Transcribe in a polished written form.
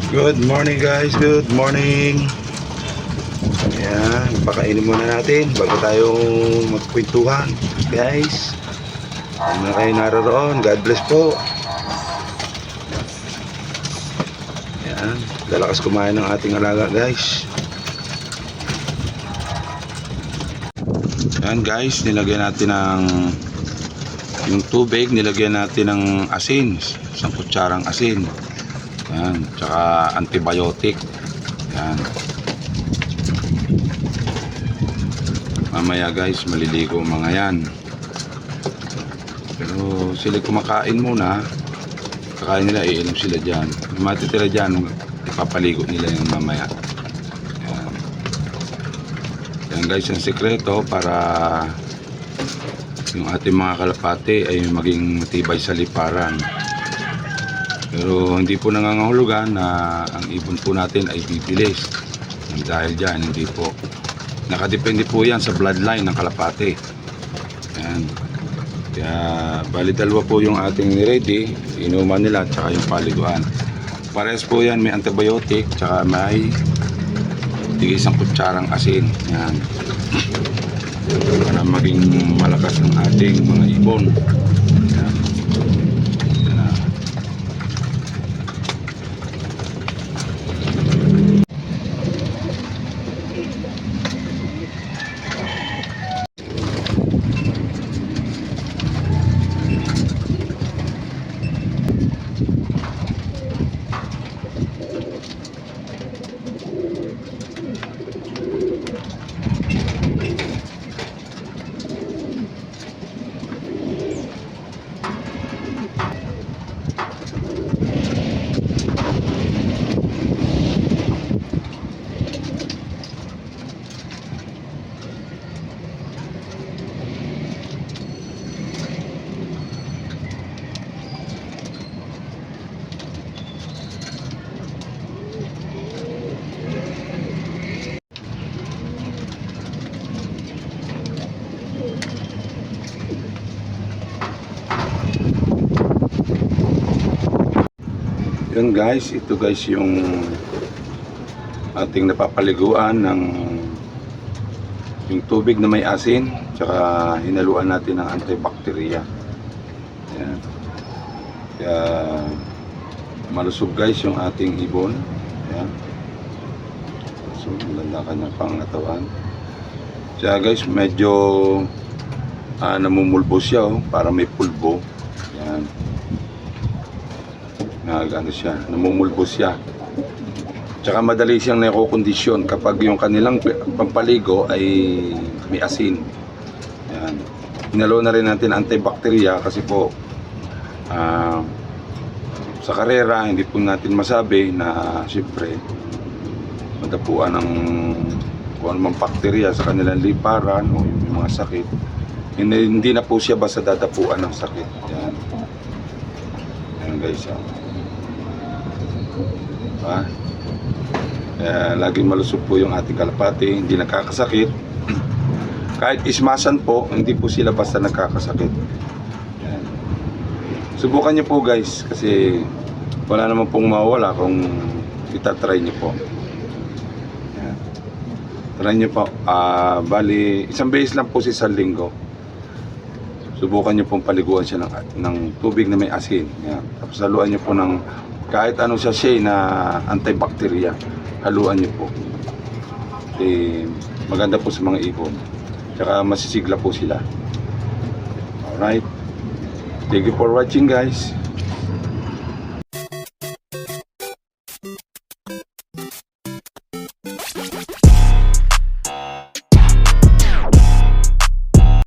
Good morning guys, good morning. Ayan, pakainin muna natin bago tayo magkwentuhan guys. Kung na kayo naroon, God bless po. Ayan, lalakas kumain ng ating alaga guys. Ayan guys, nilagyan natin ng yung tubig, nilagyan natin ng asin, isang kutsarang asin. Ayan, tsaka antibiotic. Ayan. Mamaya guys, maliligo mga yan. Pero sila kumakain muna. Kakain nila, iinom sila dyan. Matitira dyan, ipapaligo nila yung mamaya. Ayan. Ayan guys, ang sekreto para yung ating mga kalapate ay maging matibay sa liparan. Pero hindi po nangangahulugan na ang ibon po natin ay bibilis. Dahil dyan, hindi po. Nakadepende po yan sa bloodline ng kalapate. Ayan. Kaya bali dalawa po yung ating ready, inuman nila tsaka yung paliguan. Parehas po yan, may antibiotic tsaka may isang kutsarang asin. Ayan. Para maging malakas ng ating mga ibon. Ayan. Yan guys, ito guys yung ating napapaliguan ng yung tubig na may asin, tsaka hinaluan natin ng antibacteria. Yan. Kaya malusog guys yung ating ibon. Yan. So maganda kanyang pangatawan. Kaya guys medyo namumulbo siya para may pulbo. Yan. Ano siya, namumulbo siya. Tsaka madali siyang nakokondisyon kapag yung kanilang pampaligo ay may asin. Yan. Hinalo na rin natin antibacteria kasi po sa karera hindi po natin masabi na siyempre madapuan ng kung anumang bakterya sa kanilang liparan o yung mga sakit. Hindi na po siya basta dadapuan ng sakit. Yan. Yan guys. Laging malusog po yung ating kalapate, hindi nakakasakit. Kahit ismasan po, hindi po sila basta nakakasakit. Yan. Subukan nyo po guys, kasi wala naman pong mawala kung itatry nyo po. Yan. Try nyo po. Bali, isang beses lang po sa isang linggo. Subukan nyo pong paliguan siya ng tubig na may asin. Yan. Tapos haluan nyo po ng kahit anong sachet na antibacteria, haluan nyo po. Maganda po sa mga ibon. Tsaka masisigla po sila. Alright. Thank you for watching guys.